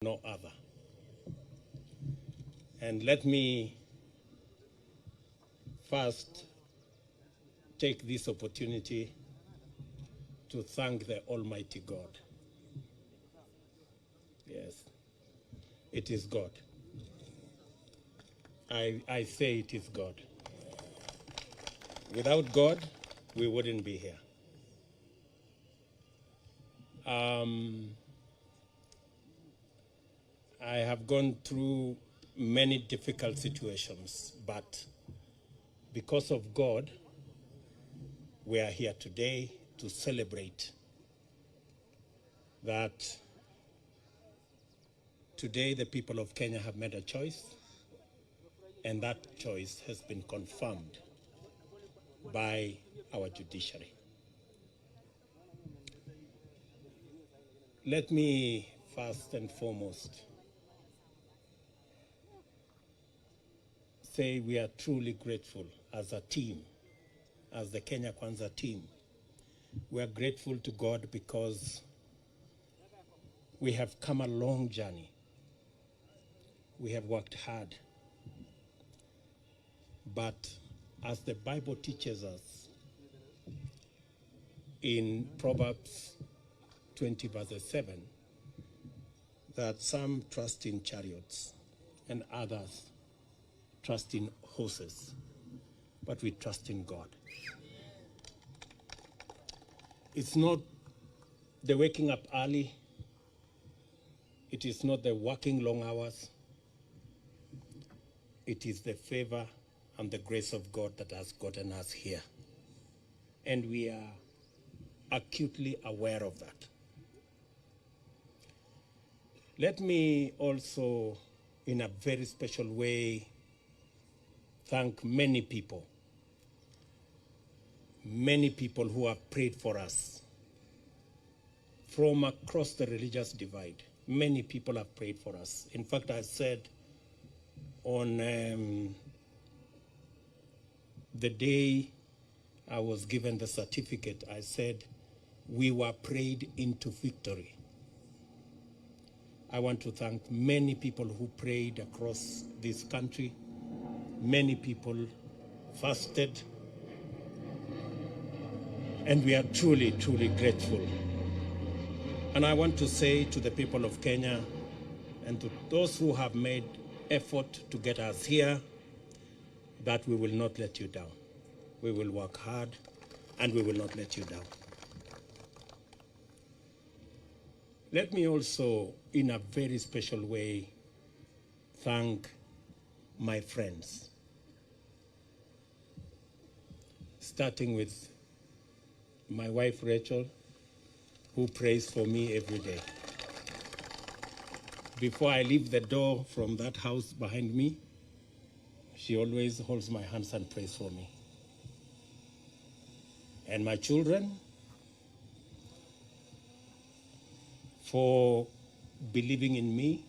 no other. And let me first take this opportunity to thank the Almighty God. Yes, it is God. I say it is God. Without God, we wouldn't be here. I have gone through many difficult situations, but because of God, we are here today to celebrate that today the people of Kenya have made a choice, and that choice has been confirmed by our judiciary. Let me first and foremost say we are truly grateful as a team, as the Kenya Kwanza team. We are grateful to God because we have come a long journey. We have worked hard. But as the Bible teaches us in Proverbs 20 verses 7, that some trust in chariots and others trust in horses, but we trust in God. It's not the waking up early. It is not the working long hours. It is the favor and the grace of God that has gotten us here. And we are acutely aware of that. Let me also, in a very special way, thank many people who have prayed for us from across the religious divide. Many people have prayed for us. In fact, I said on the day I was given the certificate, I said, we were prayed into victory. I want to thank many people who prayed across this country. Many people fasted. And we are truly, truly grateful. And I want to say to the people of Kenya and to those who have made effort to get us here, that we will not let you down. We will work hard and we will not let you down. Let me also, in a very special way, thank my friends, starting with my wife Rachel, who prays for me every day. Before I leave the door from that house behind me, she always holds my hands and prays for me. And my children, for believing in me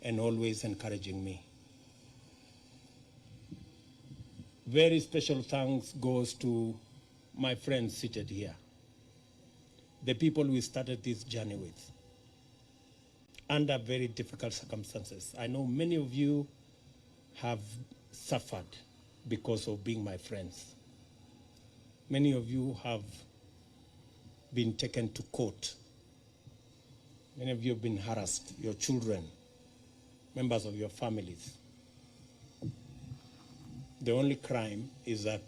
and always encouraging me. Very special thanks goes to my friends seated here, the people we started this journey with, under very difficult circumstances. I know many of you have suffered because of being my friends. Many of you have been taken to court. Many of you have been harassed, your children, members of your families. The only crime is that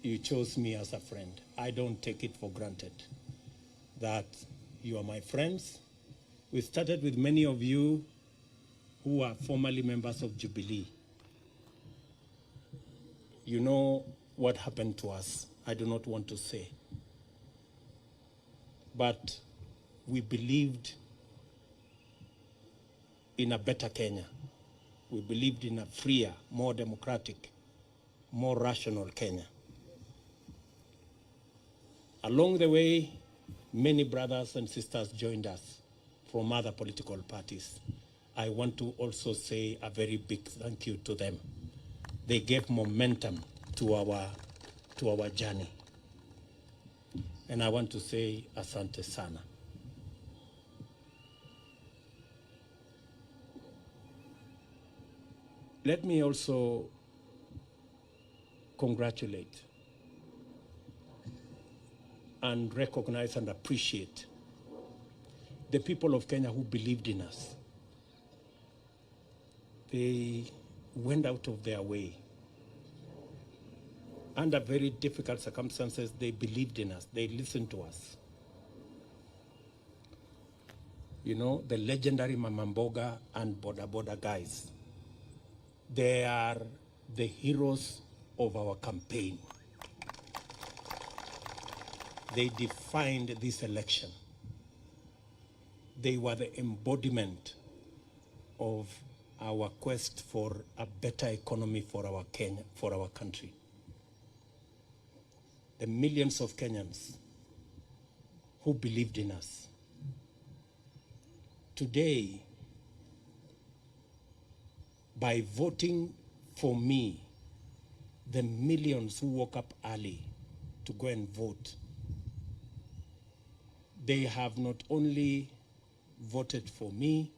you chose me as a friend. I don't take it for granted that you are my friends. We started with many of you who are formerly members of Jubilee. You know what happened to us. I do not want to say. But we believed in a better Kenya. We believed in a freer, more democratic, more rational Kenya. Along the way, many brothers and sisters joined us from other political parties. I want to also say a very big thank you to them. They gave momentum to our journey. And I want to say asante sana. Let me also congratulate and recognize and appreciate the people of Kenya who believed in us. They went out of their way. Under very difficult circumstances, they believed in us. They listened to us. You know, the legendary Mama Mboga and Boda Boda guys, they are the heroes of our campaign. They defined this election. They were the embodiment of our quest for a better economy for our Kenya, for our country. The millions of Kenyans who believed in us. Today, by voting for me, the millions who woke up early to go and vote, they have not only voted for me,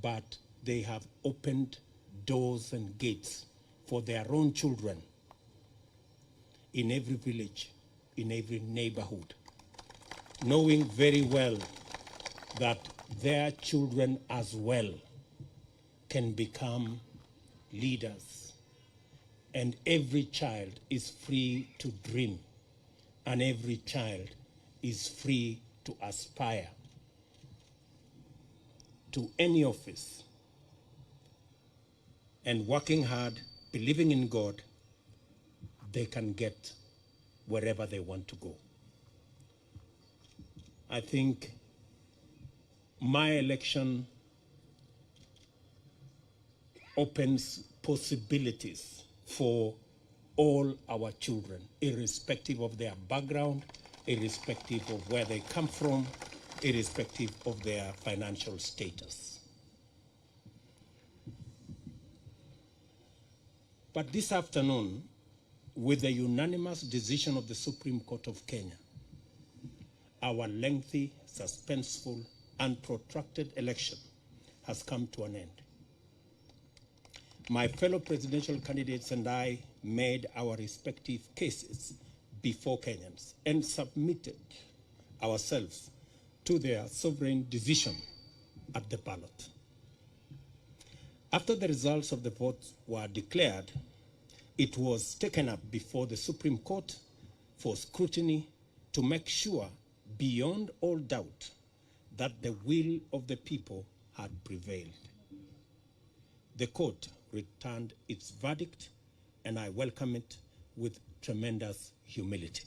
but they have opened doors and gates for their own children in every village, in every neighborhood, knowing very well that their children as well can become leaders. And every child is free to dream, and every child is free to aspire to any office. And working hard, believing in God, they can get wherever they want to go. I think my election opens possibilities for all our children, irrespective of their background, irrespective of where they come from, irrespective of their financial status. But this afternoon, with the unanimous decision of the Supreme Court of Kenya, our lengthy, suspenseful, and protracted election has come to an end. My fellow presidential candidates and I made our respective cases before Kenyans and submitted ourselves to their sovereign decision at the ballot. After the results of the vote were declared, it was taken up before the Supreme Court for scrutiny to make sure, beyond all doubt, that the will of the people had prevailed. The court returned its verdict, and I welcome it with tremendous humility.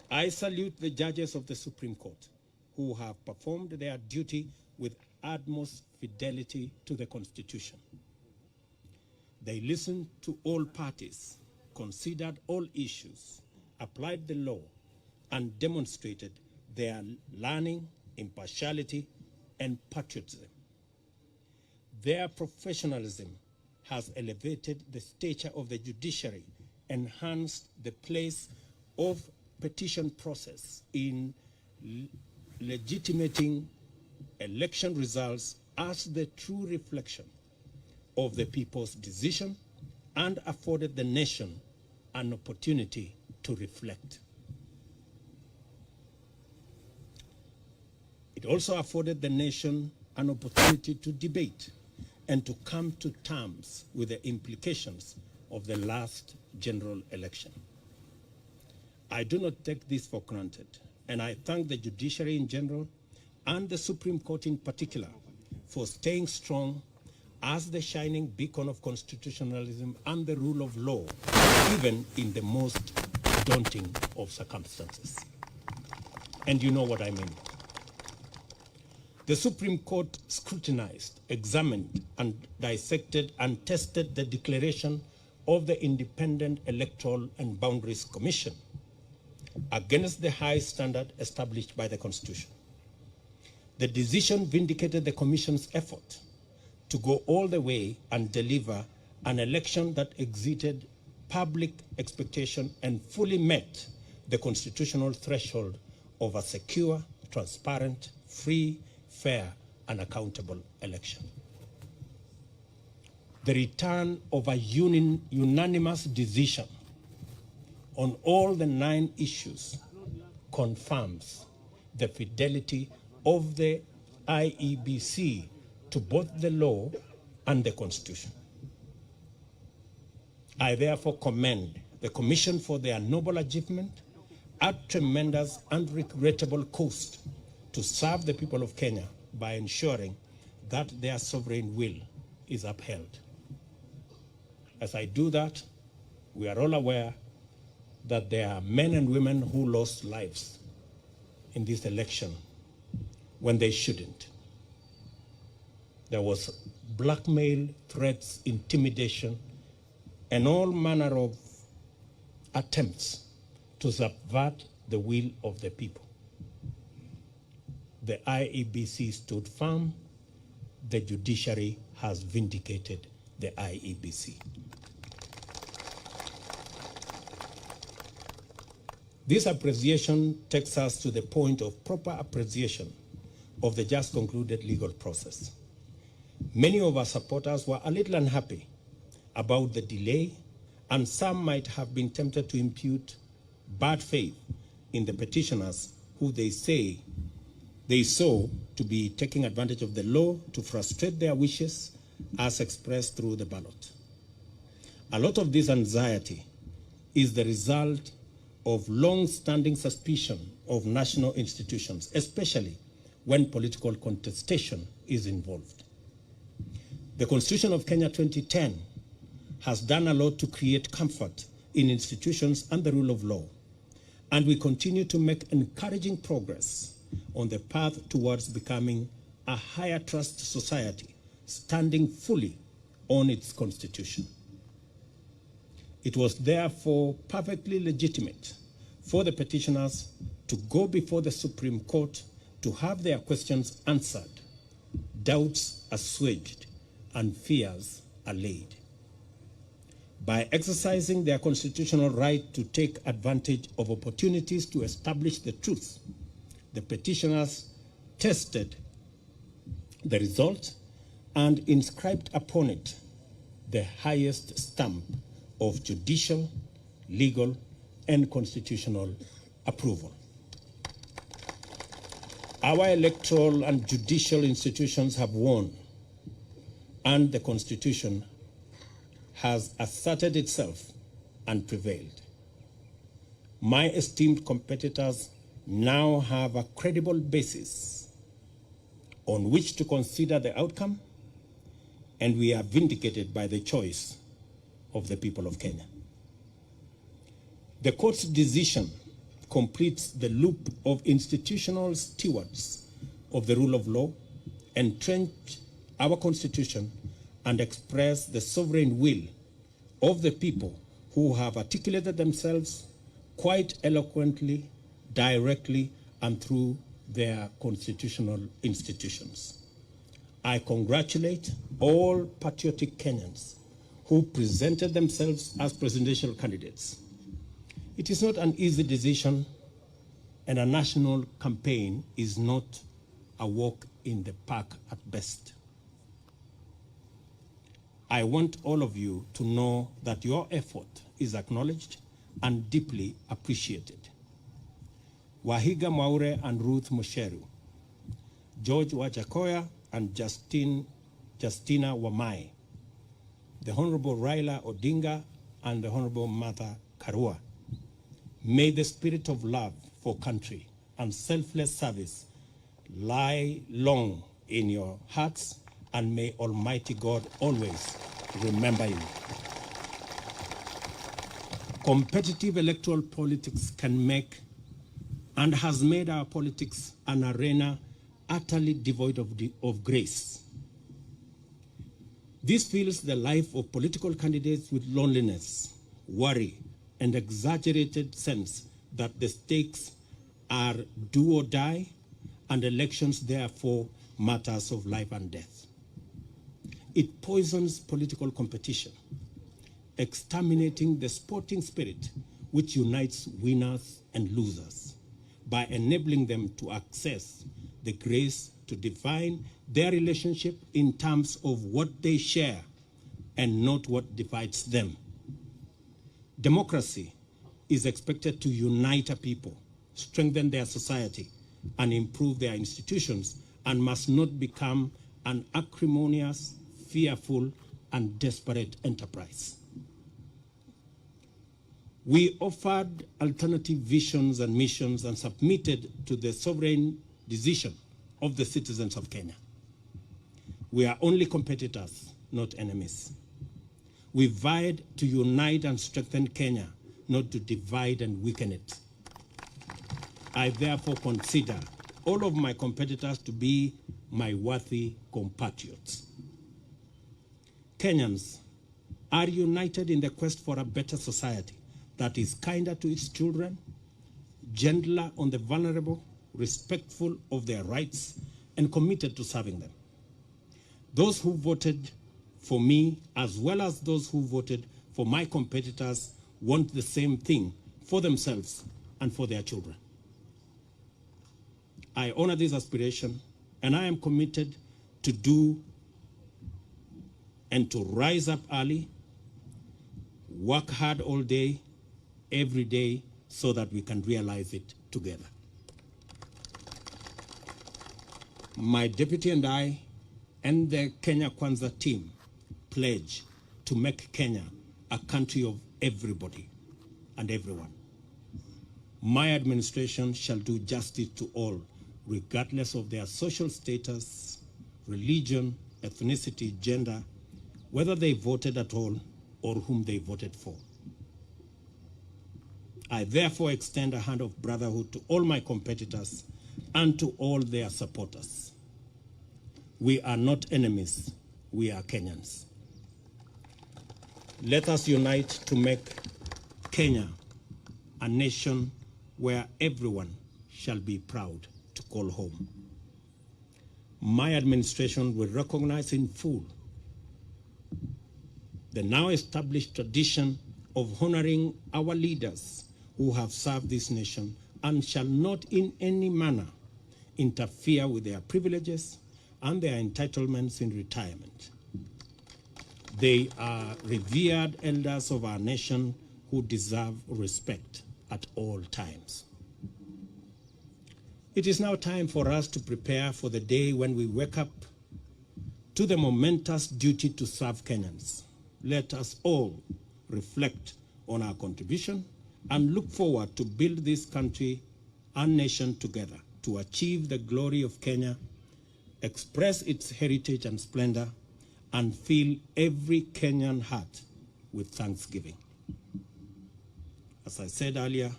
I salute the judges of the Supreme Court who have performed their duty with utmost fidelity to the Constitution. They listened to all parties, considered all issues, applied the law, and demonstrated their learning, impartiality, and patriotism. Their professionalism has elevated the stature of the judiciary, enhanced the place of petition process in legitimating election results as the true reflection of the people's decision, and afforded the nation an opportunity to reflect. It also afforded the nation an opportunity to debate and to come to terms with the implications of the last general election. I do not take this for granted, and I thank the judiciary in general and the Supreme Court in particular for staying strong as the shining beacon of constitutionalism and the rule of law, even in the most daunting of circumstances. And you know what I mean. The Supreme Court scrutinized, examined, and dissected and tested the declaration of the Independent Electoral and Boundaries Commission against the high standard established by the Constitution. The decision vindicated the Commission's effort to go all the way and deliver an election that exceeded public expectation and fully met the constitutional threshold of a secure, transparent, free, fair, and accountable election. The return of a unanimous decision on all the 9 issues confirms the fidelity of the IEBC to both the law and the Constitution. I therefore commend the Commission for their noble achievement at tremendous and regrettable cost to serve the people of Kenya by ensuring that their sovereign will is upheld. As I do that, we are all aware that there are men and women who lost lives in this election when they shouldn't. There was blackmail, threats, intimidation, and all manner of attempts to subvert the will of the people. The IEBC stood firm. The judiciary has vindicated the IEBC. This appreciation takes us to the point of proper appreciation of the just concluded legal process. Many of our supporters were a little unhappy about the delay, and some might have been tempted to impute bad faith in the petitioners who they saw to be taking advantage of the law to frustrate their wishes as expressed through the ballot. A lot of this anxiety is the result of long-standing suspicion of national institutions, especially when political contestation is involved. The Constitution of Kenya 2010 has done a lot to create comfort in institutions and the rule of law, and we continue to make encouraging progress on the path towards becoming a higher trust society, standing fully on its constitution. It was therefore perfectly legitimate for the petitioners to go before the Supreme Court to have their questions answered, doubts assuaged, and fears allayed. By exercising their constitutional right to take advantage of opportunities to establish the truth, the petitioners tested the result and inscribed upon it the highest stamp of judicial, legal, and constitutional approval. Our electoral and judicial institutions have won, and the Constitution has asserted itself and prevailed. My esteemed competitors now have a credible basis on which to consider the outcome, and we are vindicated by the choice of the people of Kenya. The court's decision completes the loop of institutional stewards of the rule of law, entrench our Constitution, and express the sovereign will of the people who have articulated themselves quite eloquently, directly, and through their constitutional institutions. I congratulate all patriotic Kenyans who presented themselves as presidential candidates. It is not an easy decision, and a national campaign is not a walk in the park at best. I want all of you to know that your effort is acknowledged and deeply appreciated. Wahiga Mwaure and Ruth Musheru, George Wajakoya and Justina Wamai, the Honorable Raila Odinga and the Honorable Martha Karua. May the spirit of love for country and selfless service lie long in your hearts, and may Almighty God always remember you. Competitive electoral politics can make and has made our politics an arena utterly devoid of grace. This fills the life of political candidates with loneliness, worry, and exaggerated sense that the stakes are do or die, and elections therefore matters of life and death. It poisons political competition, exterminating the sporting spirit which unites winners and losers by enabling them to access the grace to define their relationship in terms of what they share and not what divides them. Democracy is expected to unite a people, strengthen their society, and improve their institutions, and must not become an acrimonious, fearful, and desperate enterprise. We offered alternative visions and missions and submitted to the sovereign decision of the citizens of Kenya. We are only competitors, not enemies. We vied to unite and strengthen Kenya, not to divide and weaken it. I therefore consider all of my competitors to be my worthy compatriots. Kenyans are united in the quest for a better society that is kinder to its children, gentler on the vulnerable, respectful of their rights, and committed to serving them. Those who voted for me, as well as those who voted for my competitors, want the same thing for themselves and for their children. I honor this aspiration, and I am committed to do and to rise up early, work hard all day, every day, so that we can realize it together. My deputy and I and the Kenya Kwanza team pledge to make Kenya a country of everybody and everyone. My administration shall do justice to all, regardless of their social status, religion, ethnicity, gender, whether they voted at all or whom they voted for. I therefore extend a hand of brotherhood to all my competitors and to all their supporters. We are not enemies, we are Kenyans. Let us unite to make Kenya a nation where everyone shall be proud to call home. My administration will recognize in full the now established tradition of honoring our leaders who have served this nation and shall not in any manner interfere with their privileges and their entitlements in retirement. They are revered elders of our nation who deserve respect at all times. It is now time for us to prepare for the day when we wake up to the momentous duty to serve Kenyans. Let us all reflect on our contribution and look forward to build this country and nation together to achieve the glory of Kenya, express its heritage and splendor, and fill every Kenyan heart with thanksgiving. As I said earlier,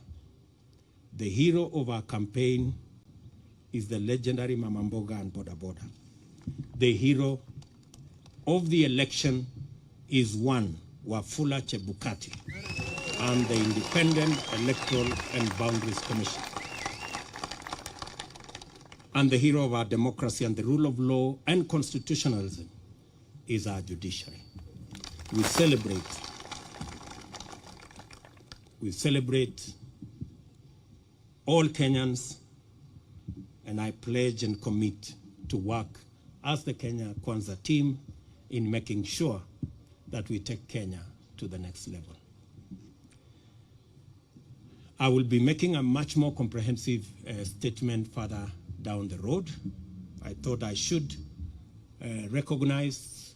the hero of our campaign is the legendary Mama Mboga and Boda Boda. The hero of the election is one Wafula Chebukati and the Independent Electoral and Boundaries Commission. And the hero of our democracy and the rule of law and constitutionalism is our judiciary. We celebrate all Kenyans, and I pledge and commit to work as the Kenya Kwanza team in making sure that we take Kenya to the next level. I will be making a much more comprehensive statement further down the road. I thought I should recognize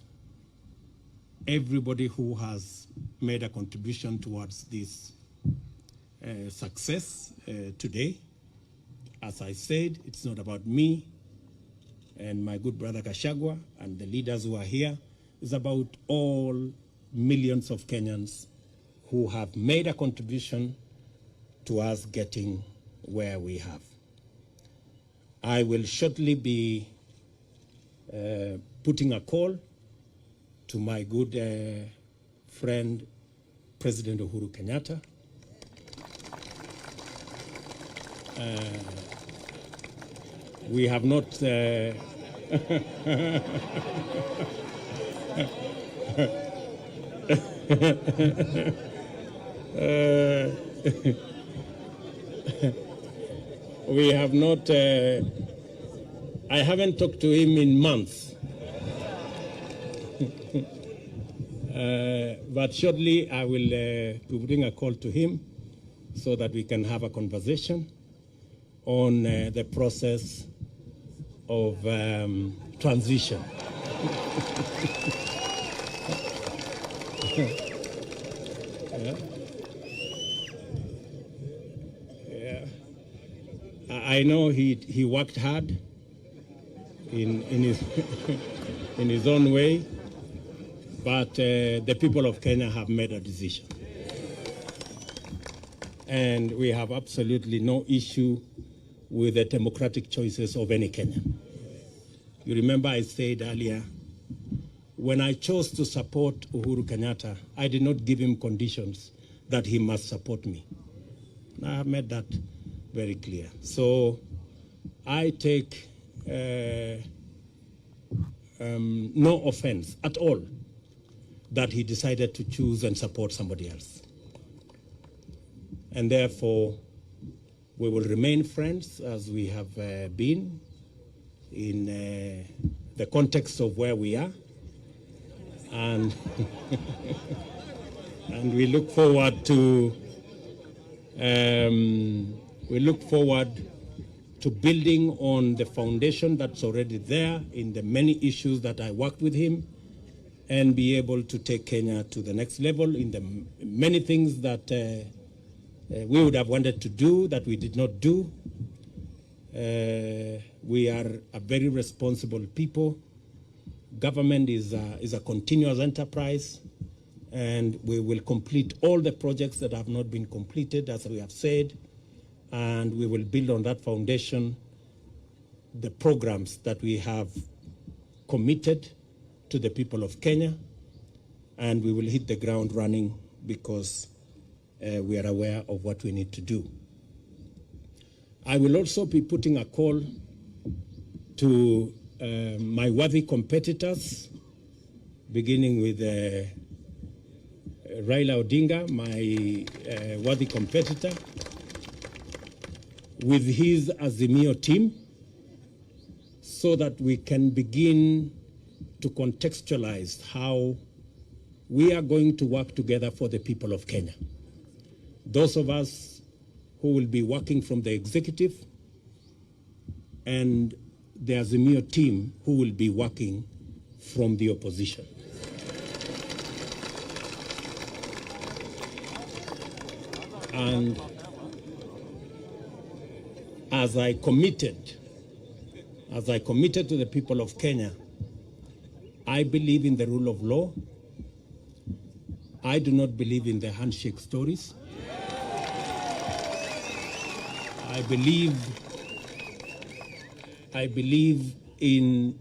everybody who has made a contribution towards this success today. As I said, it's not about me and my good brother Gachagua and the leaders who are here. It's about all millions of Kenyans who have made a contribution to us getting where we have. I will shortly be putting a call to my good friend, President Uhuru Kenyatta. We have not we have not I haven't talked to him in months. But shortly I will bring a call to him so that we can have a conversation on the process of transition. Yeah. Yeah. I know he worked hard in his in his own way, but the people of Kenya have made a decision. And we have absolutely no issue with the democratic choices of any Kenyan. You remember I said earlier, when I chose to support Uhuru Kenyatta, I did not give him conditions that he must support me. I have made that very clear. So I take no offense at all that he decided to choose and support somebody else. And therefore, we will remain friends as we have been in the context of where we are. And, and we look forward to building on the foundation that's already there in the many issues that I worked with him, and be able to take Kenya to the next level in the many things that we would have wanted to do that we did not do. We are a very responsible people. Government is a continuous enterprise, and we will complete all the projects that have not been completed, as we have said, and we will build on that foundation the programs that we have committed to the people of Kenya, and we will hit the ground running because we are aware of what we need to do. I will also be putting a call to my worthy competitors, beginning with Raila Odinga, my worthy competitor, with his Azimio team, so that we can begin to contextualize how we are going to work together for the people of Kenya. Those of us who will be working from the executive, and the Azimio team who will be working from the opposition. And as I committed to the people of Kenya, I believe in the rule of law. I do not believe in the handshake stories. I believe in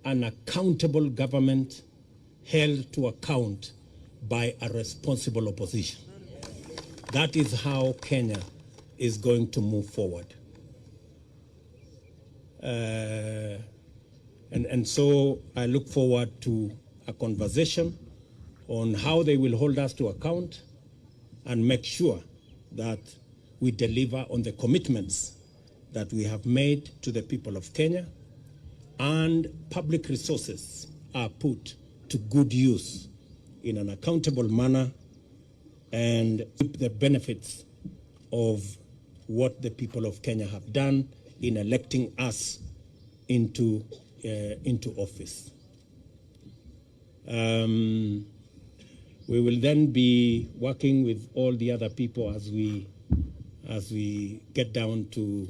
an accountable government held to account by a responsible opposition. That is how Kenya is going to move forward. And so I look forward to a conversation on how they will hold us to account and make sure that we deliver on the commitments that we have made to the people of Kenya, and public resources are put to good use in an accountable manner, and reap the benefits of what the people of Kenya have done in electing us into office. We will then be working with all the other people as we get down to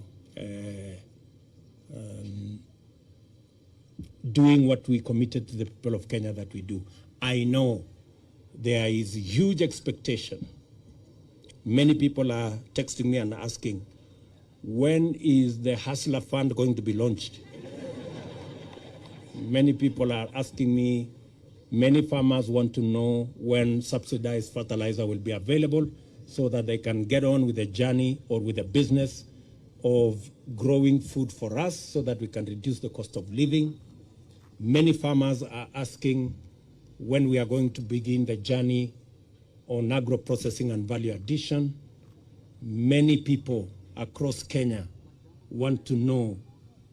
doing what we committed to the people of Kenya that we do. I know there is huge expectation. Many people are texting me and asking, when is the Hustler Fund going to be launched? Many people are asking me, many farmers want to know when subsidized fertilizer will be available so that they can get on with the journey or with the business of growing food for us so that we can reduce the cost of living. Many farmers are asking when we are going to begin the journey on agro-processing and value addition. Many people across Kenya want to know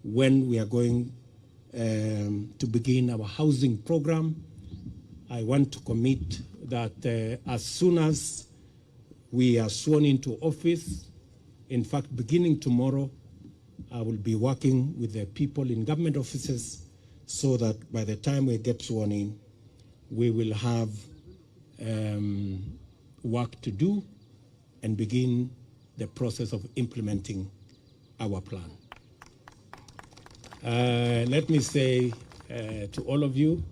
when we are going to begin our housing program. I want to commit that as soon as we are sworn into office, in fact, beginning tomorrow, I will be working with the people in government offices so that by the time we get sworn in, we will have work to do and begin the process of implementing our plan. Let me say to all of you,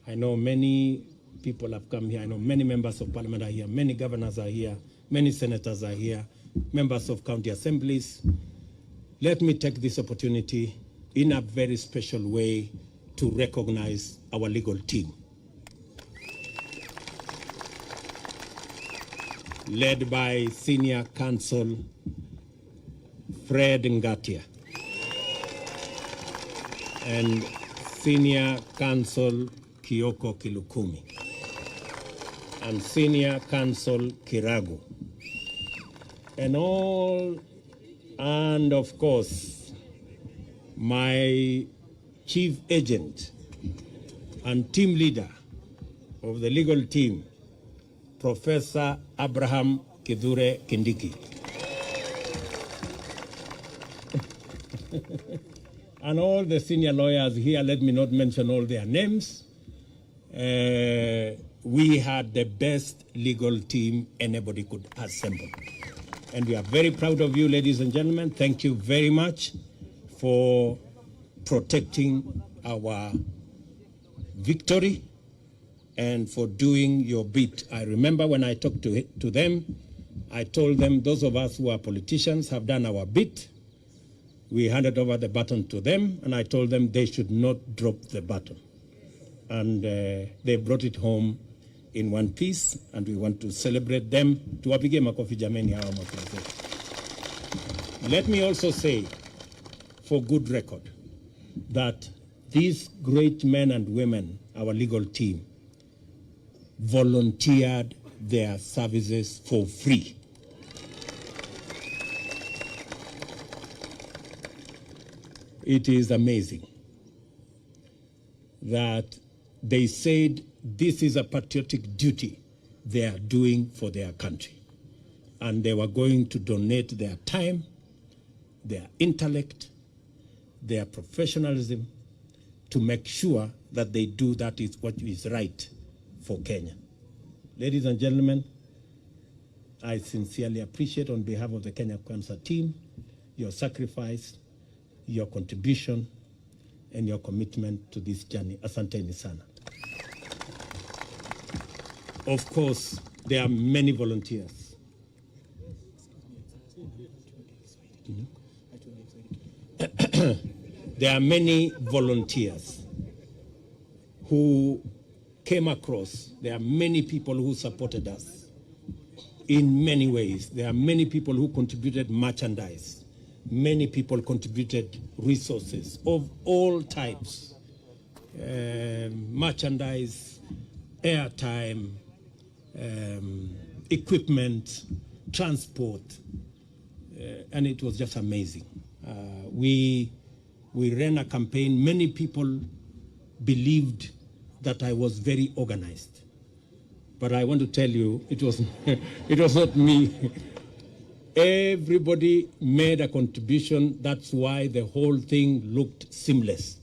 I know many people have come here. I know many members of parliament are here, many governors are here, many senators are here, members of county assemblies. Let me take this opportunity in a very special way to recognize our legal team, led by Senior Counsel Fred Ngatia and Senior Counsel Kioko Kilukumi and Senior Counsel Kiragu, and of course, my chief agent and team leader of the legal team, Professor Abraham Kithure Kindiki. And all the senior lawyers here, let me not mention all their names. We had the best legal team anybody could assemble. And we are very proud of you, ladies and gentlemen. Thank you very much for protecting our victory and for doing your bit. I remember when I talked to them, I told them those of us who are politicians have done our bit. We handed over the baton to them, and I told them they should not drop the baton. And they brought it home in one piece, and we want to celebrate them. Tuwapige makofi jameni hawa makofi. Let me also say, for good record, that these great men and women, our legal team, volunteered their services for free. It is amazing that they said this is a patriotic duty they are doing for their country. And they were going to donate their time, their intellect, their professionalism to make sure that they do that is what is right for Kenya. Ladies and gentlemen, I sincerely appreciate on behalf of the Kenya Kwanza team your sacrifice, your contribution, and your commitment to this journey. Asanteni sana. Of course, there are many volunteers. There are many volunteers who came across. There are many people who supported us in many ways. There are many people who contributed merchandise. Many people contributed resources of all types, merchandise, airtime, equipment, transport, and it was just amazing. We ran a campaign. Many people believed that I was very organized, but I want to tell you, it was not me. Everybody made a contribution. That's why the whole thing looked seamless.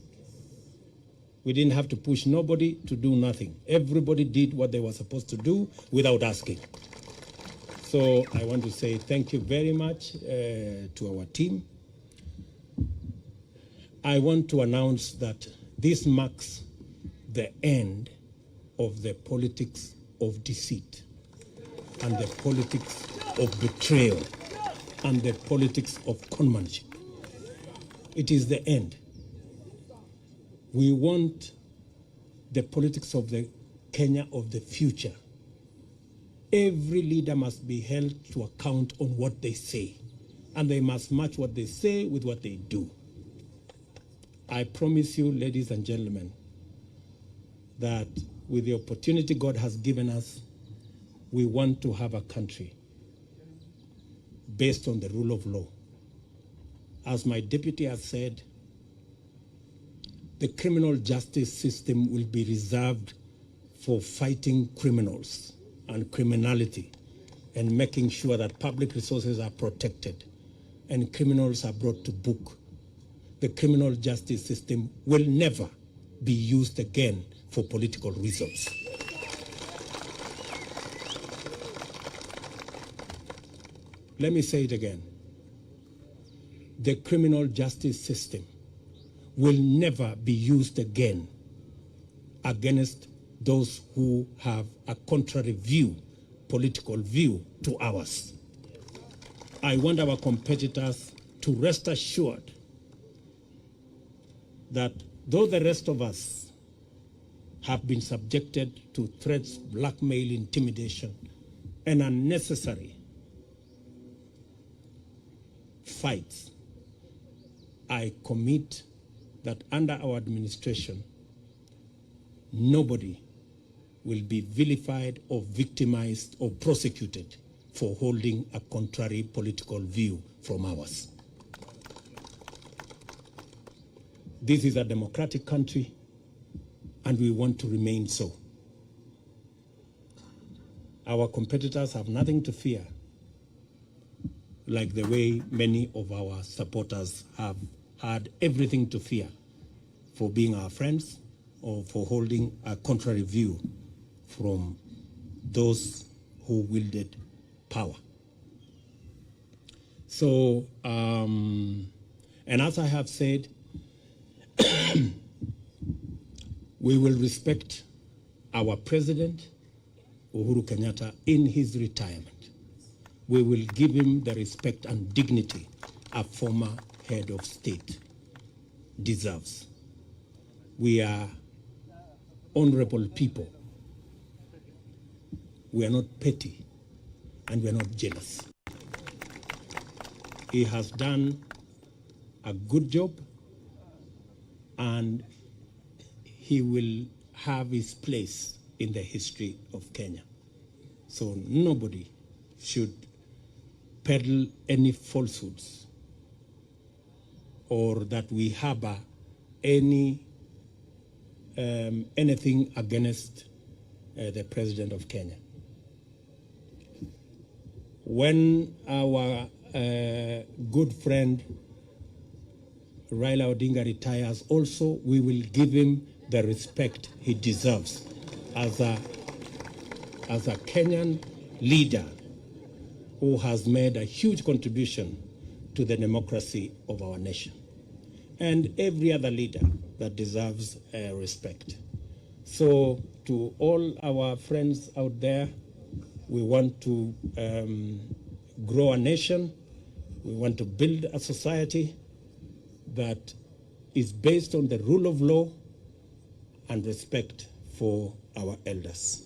We didn't have to push nobody to do nothing. Everybody did what they were supposed to do without asking. So I want to say thank you very much to our team. I want to announce that this marks the end of the politics of deceit and the politics of betrayal and the politics of conmanship. It is the end. We want the politics of the Kenya of the future. Every leader must be held to account on what they say, and they must match what they say with what they do. I promise you, ladies and gentlemen, that with the opportunity God has given us, we want to have a country based on the rule of law as my deputy has said, the criminal justice system will be reserved for fighting criminals and criminality and making sure that public resources are protected and criminals are brought to book. The criminal justice system will never be used again for political reasons. Let me say it again. The criminal justice system will never be used again against those who have a contrary view, political view to ours. I want our competitors to rest assured that though the rest of us have been subjected to threats, blackmail, intimidation, and unnecessary fights, I commit that under our administration, nobody will be vilified or victimized or prosecuted for holding a contrary political view from ours. This is a democratic country, and we want to remain so. Our competitors have nothing to fear, like the way many of our supporters have had everything to fear for being our friends or for holding a contrary view from those who wielded power. So, and as I have said, we will respect our President, Uhuru Kenyatta, in his retirement. We will give him the respect and dignity a former head of state deserves. We are honorable people. We are not petty, and we are not jealous. He has done a good job, and he will have his place in the history of Kenya. So nobody should peddle any falsehoods or that we harbor anything against the President of Kenya. When our good friend Raila Odinga retires also, we will give him the respect he deserves as a Kenyan leader who has made a huge contribution to the democracy of our nation, and every other leader that deserves respect. So to all our friends out there, we want to grow a nation. We want to build a society that is based on the rule of law and respect for our elders.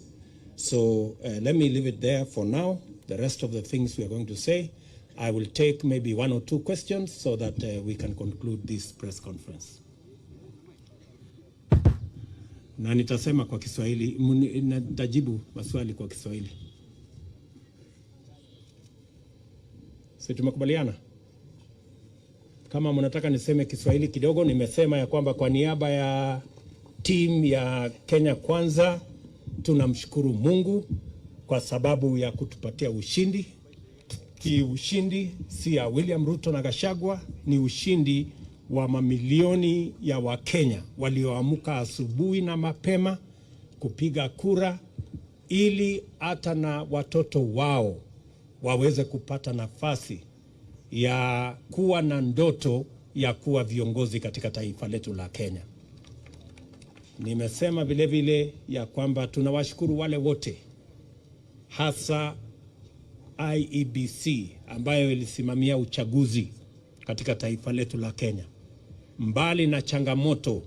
So let me leave it there for now. The rest of the things we are going to say, I will take maybe 1 or 2 questions so that we can conclude this press conference. Na nitasema kwa Kiswahili, nitajibu maswali kwa Kiswahili. Sisi tumekubaliana? Kama mnataka niseme Kiswahili kidogo, nimesema ya kwamba kwa niaba ya team ya Kenya Kwanza tunamshukuru Mungu kwa sababu ya kutupatia ushindi. Hii ushindi si ya William Ruto na Gachagua, ni ushindi wa mamilioni ya Wakenya walioamka asubuhi na mapema kupiga kura ili hata na watoto wao waweze kupata nafasi ya kuwa na ndoto ya kuwa viongozi katika taifa letu la Kenya. Nimesema vile vile ya kwamba tunawashukuru wale wote, hasa IEBC ambayo ilisimamia uchaguzi katika taifa letu la Kenya. Mbali na changamoto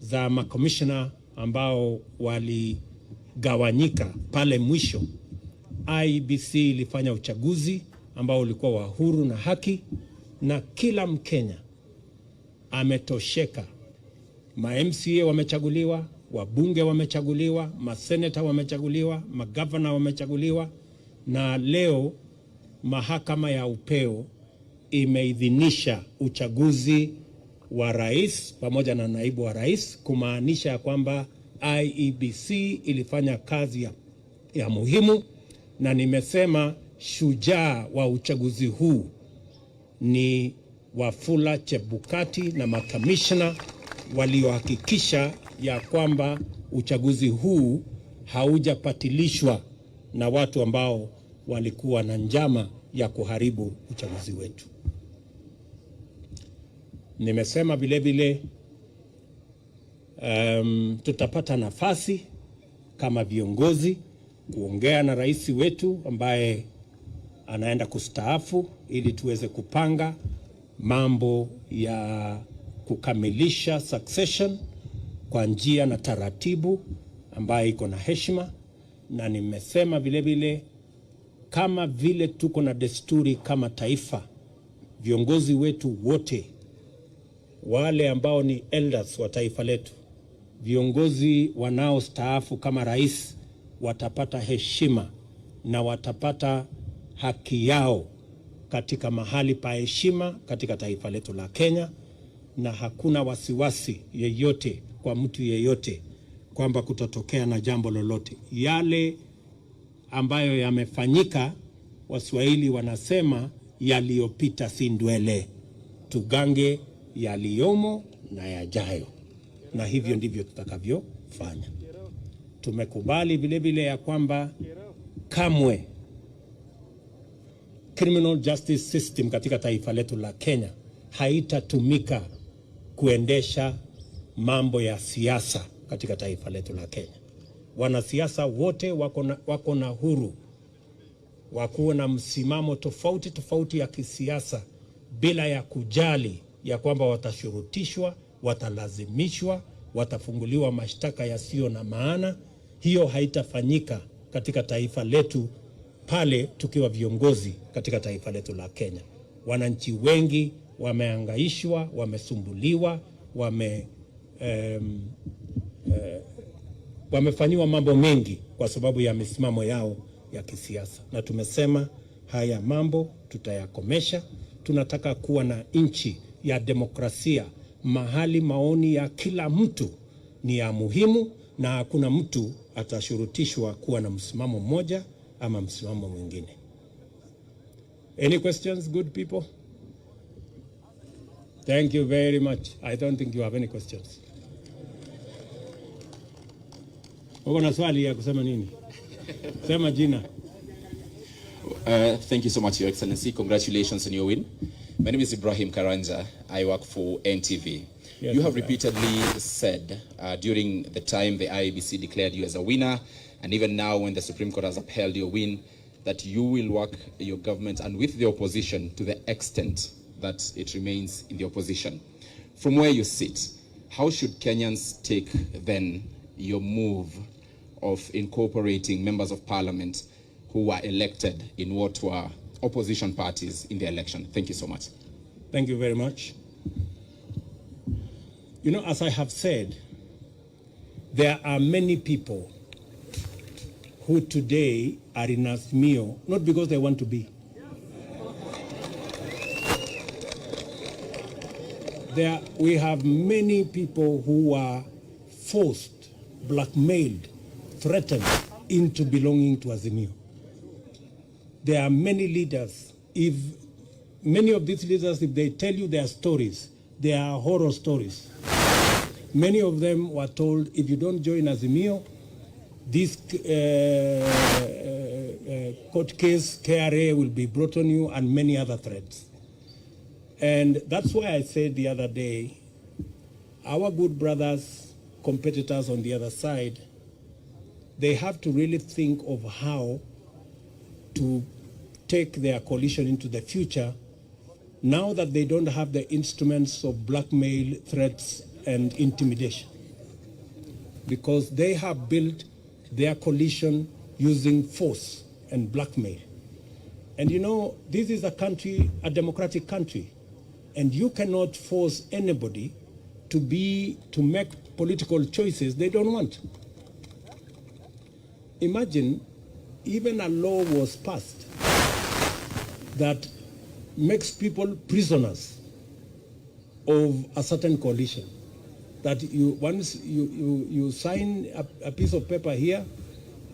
za makomishona ambao waligawanyika pale mwisho, IEBC ilifanya uchaguzi ambao ulikuwa wa huru na haki, na kila Mkenya ametosheka. Ma-MCA wamechaguliwa, wabunge wamechaguliwa, maseneta wamechaguliwa, magavana wamechaguliwa, na leo mahakama ya upeo imeidhinisha uchaguzi wa rais pamoja na naibu wa rais, kumaanisha ya kwamba IEBC ilifanya kazi ya muhimu, na nimesema shujaa wa uchaguzi huu ni Wafula Chebukati na makamishna waliohakikisha ya kwamba uchaguzi huu haujapatilishwa na watu ambao walikuwa na njama ya kuharibu uchaguzi wetu. Nimesema vile vile tutapata nafasi kama viongozi kuongea na rais wetu ambaye anaenda kustaafu, ili tuweze kupanga mambo ya kukamilisha succession kwa njia na taratibu ambaye iko na heshima. Na nimesema vile vile kama vile tuko na desturi kama taifa, viongozi wetu wote wale ambao ni elders wa taifa letu, viongozi wanaostaafu kama rais, watapata heshima na watapata haki yao katika mahali pa heshima katika taifa letu la Kenya, na hakuna wasiwasi yeyote kwa mtu yeyote kwamba kutotokea na jambo lolote. Yale ambayo yamefanyika, Waswahili wanasema yaliyopita si ndwele, tugange yaliyomo na yajayo, na hivyo ndivyo tutakavyofanya. Tumekubali vile vile ya kwamba kamwe criminal justice system katika taifa letu la Kenya haitatumika kuendesha mambo ya siasa katika taifa letu la Kenya. Wanasiasa wote wako na huru wa kuwa na msimamo tofauti ya kisiasa bila ya kujali ya kwamba watashurutishwa, watalazimishwa, watafunguliwa mashtaka yasiyo na maana. Hiyo haitafanyika katika taifa letu pale tukiwa viongozi katika taifa letu la Kenya. Wananchi wengi wameangaishwa, wamesumbuliwa, wamefanyiwa mambo mengi kwa sababu ya misimamo yao ya kisiasa, na tumesema haya mambo tutayakomesha. Tunataka kuwa na nchi ya demokrasia, mahali maoni ya kila mtu ni ya muhimu na hakuna mtu atashurutishwa kuwa na msimamo mmoja ama msimamo mwingine. Any questions, good people? Thank you very much. I don't think you have any questions. Uko na swali ya kusema nini? Sema jina. Thank you so much, Your Excellency. Congratulations on your win. My name is Ibrahim Karanja. I work for NTV. Yes, you have repeatedly said during the time the IEBC declared you as a winner, and even now when the Supreme Court has upheld your win, that you will work your government and with the opposition to the extent that it remains in the opposition. From where you sit, how should Kenyans take then your move of incorporating members of parliament who were elected in what were opposition parties in the election? Thank you so much. Thank you very much. You know, as I have said, there are many people who today are in Azimio, not because they want to be. We have many people who are forced, blackmailed, threatened into belonging to Azimio. There are many leaders. If many of these leaders, if they tell you their stories, they are horror stories. Many of them were told, if you don't join Azimio, this court case, KRA will be brought on you, and many other threats. And that's why I said the other day, our good brothers, competitors on the other side, they have to really think of how to take their coalition into the future now that they don't have the instruments of blackmail, threats, and intimidation. Because they have built their coalition using force and blackmail. And you know, this is a country, a democratic country, and you cannot force anybody to make political choices they don't want. Imagine even a law was passed that makes people prisoners of a certain coalition. That once you sign a piece of paper here,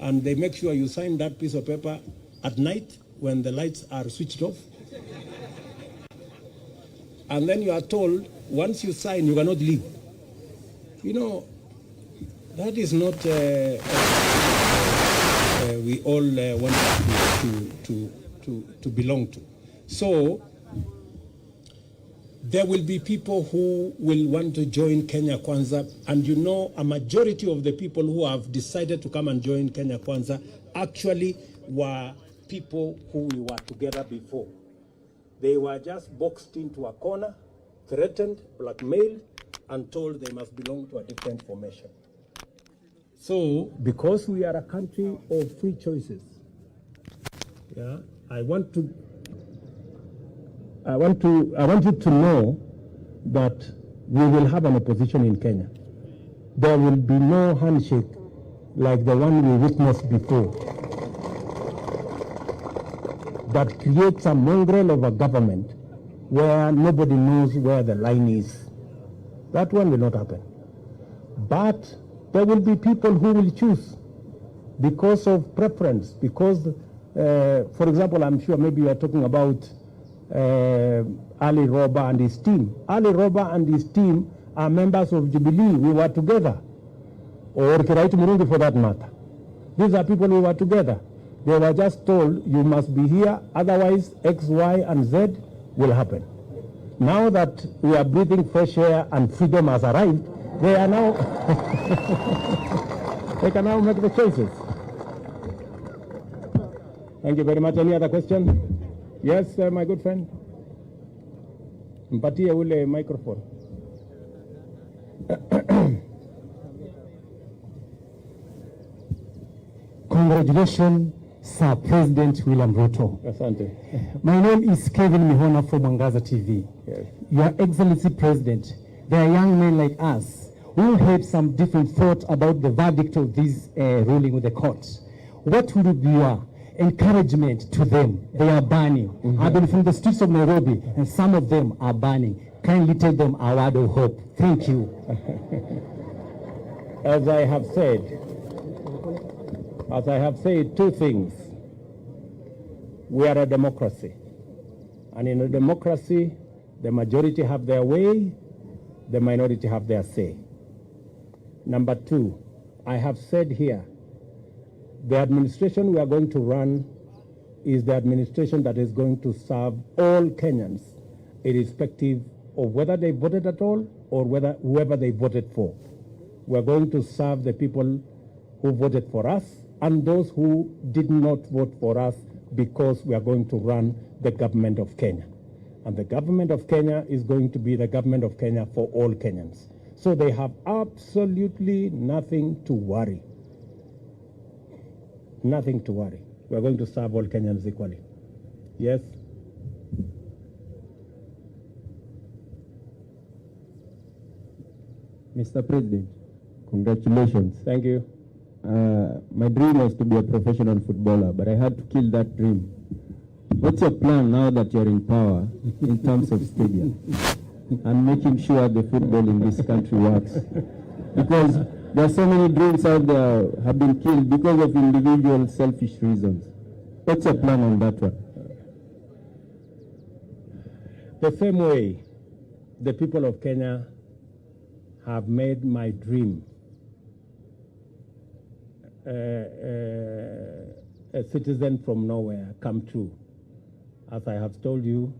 and they make sure you sign that piece of paper at night when the lights are switched off. And then you are told, once you sign, you cannot leave. You know, that is not we all want to belong to. So there will be people who will want to join Kenya Kwanza, and you know, a majority of the people who have decided to come and join Kenya Kwanza actually were people who we were together before. They were just boxed into a corner, threatened, blackmailed, and told they must belong to a different formation. So, because we are a country of free choices, yeah, I want you to know that we will have an opposition in Kenya. There will be no handshake like the one we witnessed before, that creates a mongrel of a government where nobody knows where the line is. That one will not happen. But there will be people who will choose because of preference, because, for example, I'm sure maybe you are talking about Ali Roba and his team. Ali Roba and his team are members of Jubilee. We were together. Or Kiraitu Murundi for that matter. These are people who were together. They were just told, you must be here, otherwise X, Y, and Z will happen. Now that we are breathing fresh air and freedom has arrived, they are now, they can now make the choices. Thank you very much. Any other question? Yes, my good friend. Mpatie ule microphone. Congratulations, Sir President William Ruto. Asante. My name is Kevin Mihona from Mwangaza TV. Yes. Your Excellency President, there are young men like us who had some different thought about the verdict of this ruling with the court. What would be your encouragement to them? They are burning. I've been from the streets of Nairobi, and some of them are burning. Kindly tell them a word of hope. Thank you. As I have said, two things. We are a democracy. And in a democracy, the majority have their way, the minority have their say. Number two, I have said here, the administration we are going to run is the administration that is going to serve all Kenyans, irrespective of whether they voted at all or whoever they voted for. We are going to serve the people who voted for us and those who did not vote for us, because we are going to run the government of Kenya. And the government of Kenya is going to be the government of Kenya for all Kenyans. So they have absolutely nothing to worry. Nothing to worry. We are going to serve all Kenyans equally. Yes? Mr. President, congratulations. Thank you. My dream was to be a professional footballer, but I had to kill that dream. What's your plan now that you're in power in terms of stadium and making sure the football in this country works? Because there are so many dreams out there have been killed because of individual selfish reasons. What's your plan on that one? The same way the people of Kenya have made my dream a citizen from nowhere come true. As I have told you,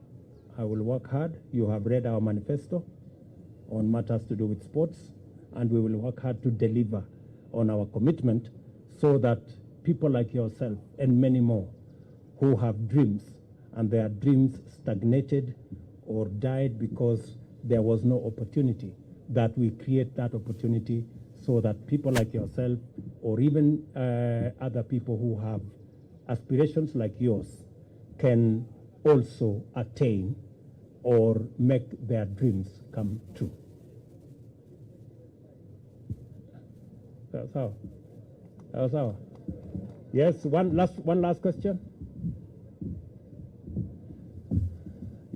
I will work hard. You have read our manifesto on matters to do with sports, and we will work hard to deliver on our commitment so that people like yourself and many more who have dreams and their dreams stagnated or died because there was no opportunity, that we create that opportunity so that people like yourself or even other people who have aspirations like yours can also attain or make their dreams come true. That's how. That's how. Yes, one last question.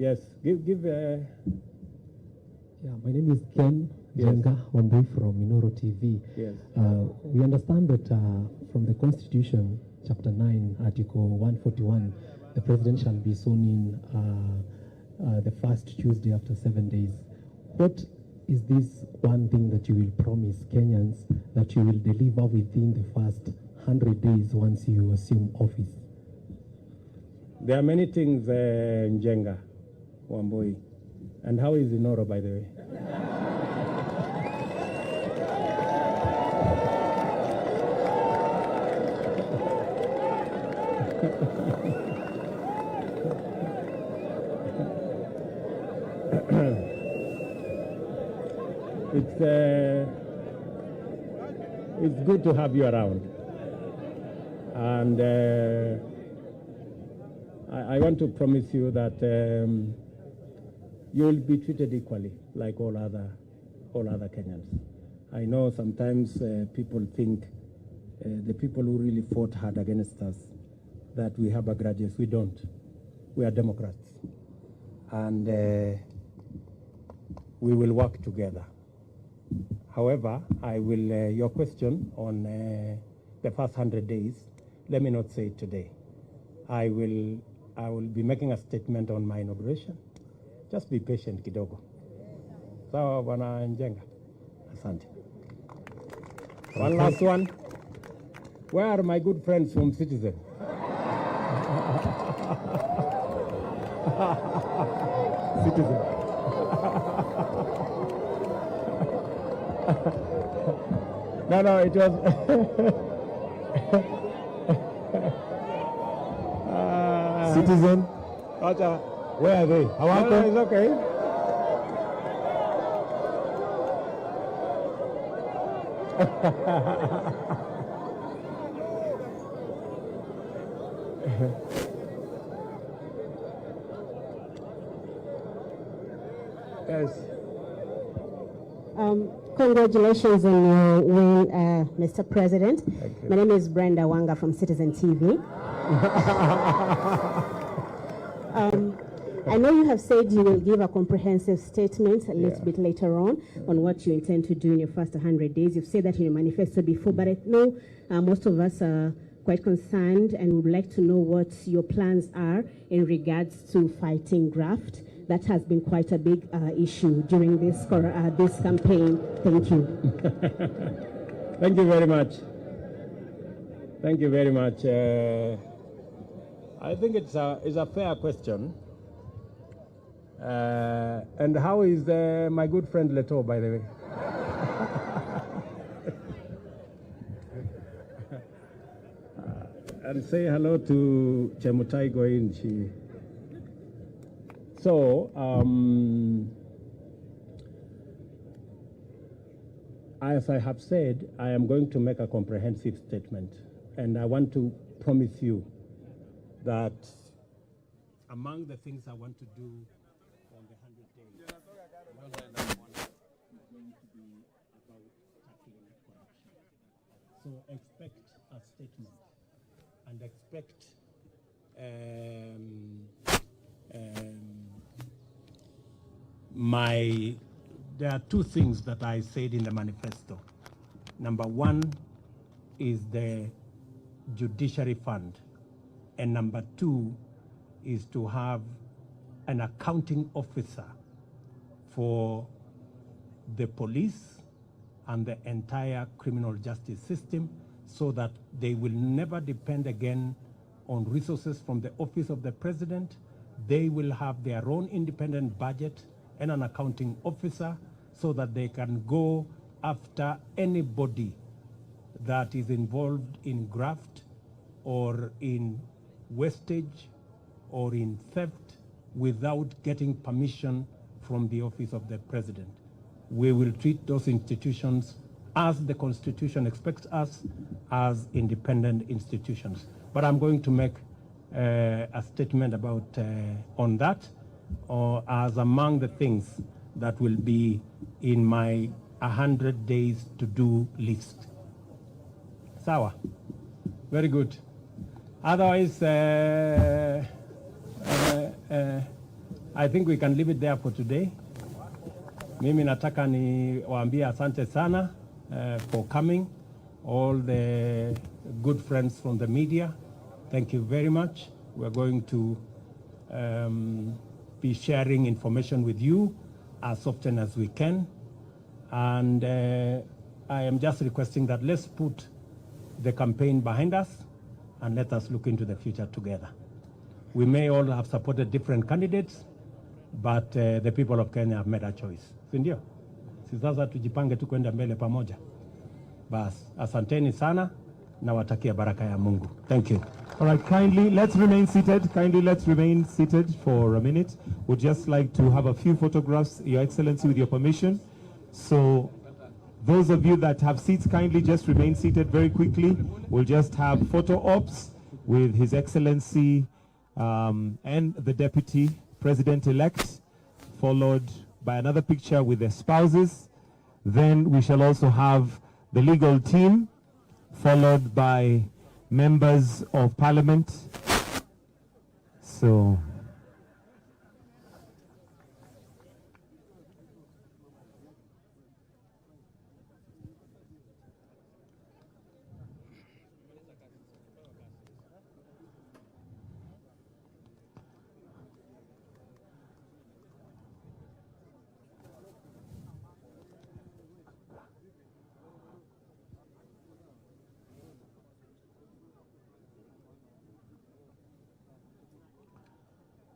Yes, give. Yeah, my name is Ken Yes. Jenga Wambui from Minoro TV. Yes. We understand that from the Constitution, Chapter 9, Article 141, the President shall be sworn in the first Tuesday after 7 days. What is this one thing that you will promise Kenyans that you will deliver within the first 100 days once you assume office? There are many things, Njenga Wambui. And how is Inoro, by the way? It's good to have you around. And I want to promise you that you will be treated equally like all other Kenyans. I know sometimes people think the people who really fought hard against us that we have a grudges. We don't. We are Democrats. And we will work together. However, I will, your question on the first 100 days, let me not say it today. I will be making a statement on my inauguration. Just be patient kidogo. Sawa Bwana Njenga. Asante. One last one. Where are my good friends from Citizen? Citizen. No, it was. Citizen, Where are they? No, it's okay. Yes. Congratulations on your win, Mr. President. Thank you. My name is Brenda Wanga from Citizen TV. I know you have said you will give a comprehensive statement a little bit later on what you intend to do in your first 100 days. You've said that in your manifesto before, but I know most of us are quite concerned and would like to know what your plans are in regards to fighting graft. That has been quite a big issue during this campaign. Thank you. Thank you very much. Thank you very much. I think it's a fair question. And how is my good friend Leto, by the way? And say hello to Chemutai Goinchi. So, as I have said, I am going to make a comprehensive statement. And I want to promise you that among the things I want to do on the 100 days, one is going to be about tackling corruption. So expect a statement and expect there are two things that I said in the manifesto. Number one is the judiciary fund, and number two is to have an accounting officer for the police and the entire criminal justice system, so that they will never depend again on resources from the office of the president. They will have their own independent budget and an accounting officer, so that they can go after anybody that is involved in graft or in wastage or in theft without getting permission from the office of the president. We will treat those institutions as the Constitution expects us, as independent institutions. But I'm going to make a statement about on that, or as among the things that will be in my 100 days to do list. Sawa, very good. Otherwise, I think we can leave it there for today. Mimi nataka niwaambie asante sana for coming. All the good friends from the media, thank you very much. We're going to be sharing information with you as often as we can. And I am just requesting that let's put the campaign behind us and let us look into the future together. We may all have supported different candidates, but the people of Kenya have made a choice. Sindio? Sasa tujipange tu kwenda mbele pamoja. Bas, asanteni sana na watakia baraka ya Mungu. Thank you. All right, kindly let's remain seated. Kindly let's remain seated for a minute. We'd just like to have a few photographs, Your Excellency, with your permission. So those of you that have seats, kindly just remain seated very quickly. We'll just have photo ops with His Excellency and the Deputy President-elect, followed by another picture with their spouses. Then we shall also have the legal team, followed by members of parliament. So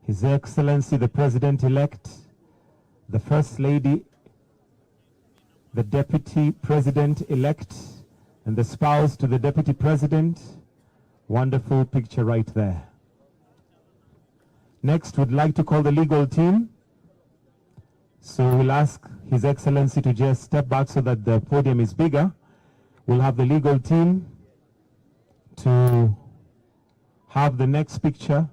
His Excellency the President-elect, the First Lady, the Deputy President-elect, and the spouse to the Deputy President. Wonderful picture right there. Next, we'd like to call the legal team. So we'll ask His Excellency to just step back so that the podium is bigger. We'll have the legal team to have the next picture.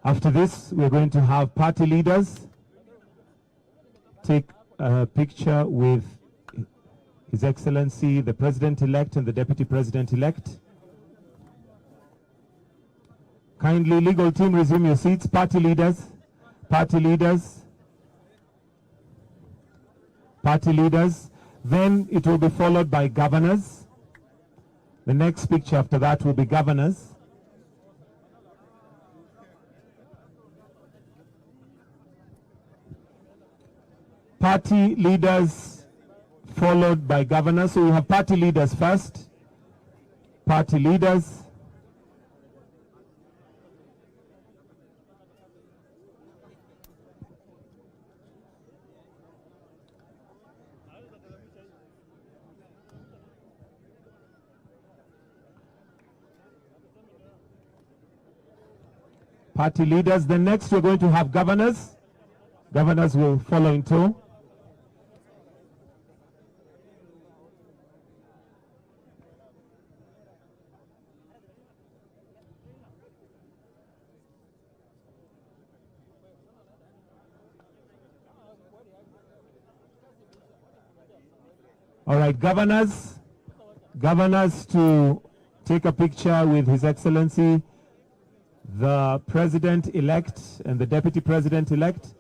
After this, we're going to have party leaders take a picture with His Excellency, the President-elect and the Deputy President-elect. Kindly, legal team, resume your seats. Party leaders, party leaders, party leaders. Then it will be followed by governors. The next picture after that will be governors. Party leaders followed by governors. So we have party leaders first. Party leaders. Party leaders. Then next we're going to have governors. Governors will follow in tow. All right, governors to take a picture with His Excellency, the President-elect and the Deputy President-elect.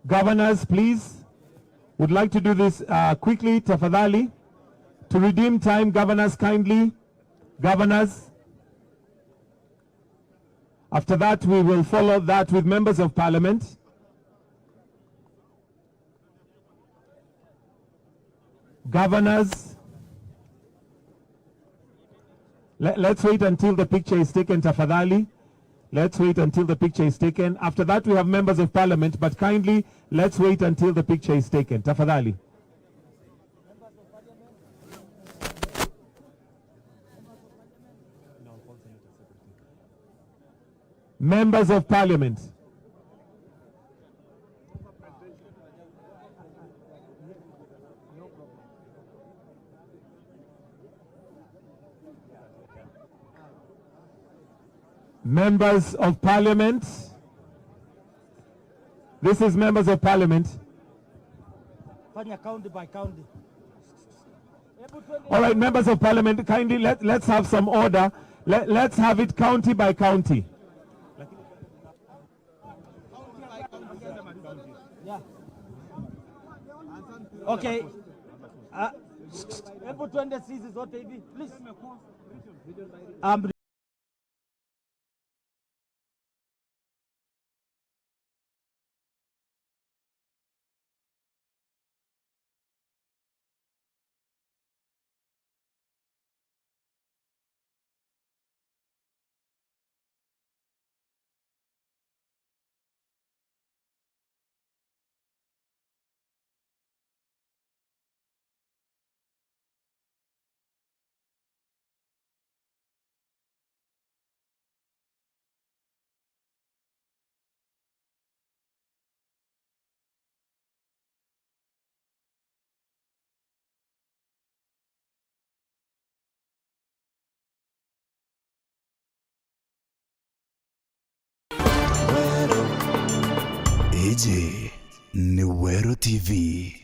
Governors, please, would like to do this quickly, tafadhali. To redeem time, governors, kindly. Governors. After that, we will follow that with members of parliament. governors. Let's wait until the picture is taken, tafadhali. Let's wait until the picture is taken. After that, we have members of parliament, but kindly, let's wait until the picture is taken, tafadhali. Members of parliament. Members of parliament. This is members of parliament. County by county. All right, members of parliament, kindly let's have some order. Let's have it county by county. Yeah. Okay. Hebu twende sisi zote hivi, please. Eje ni Wero TV.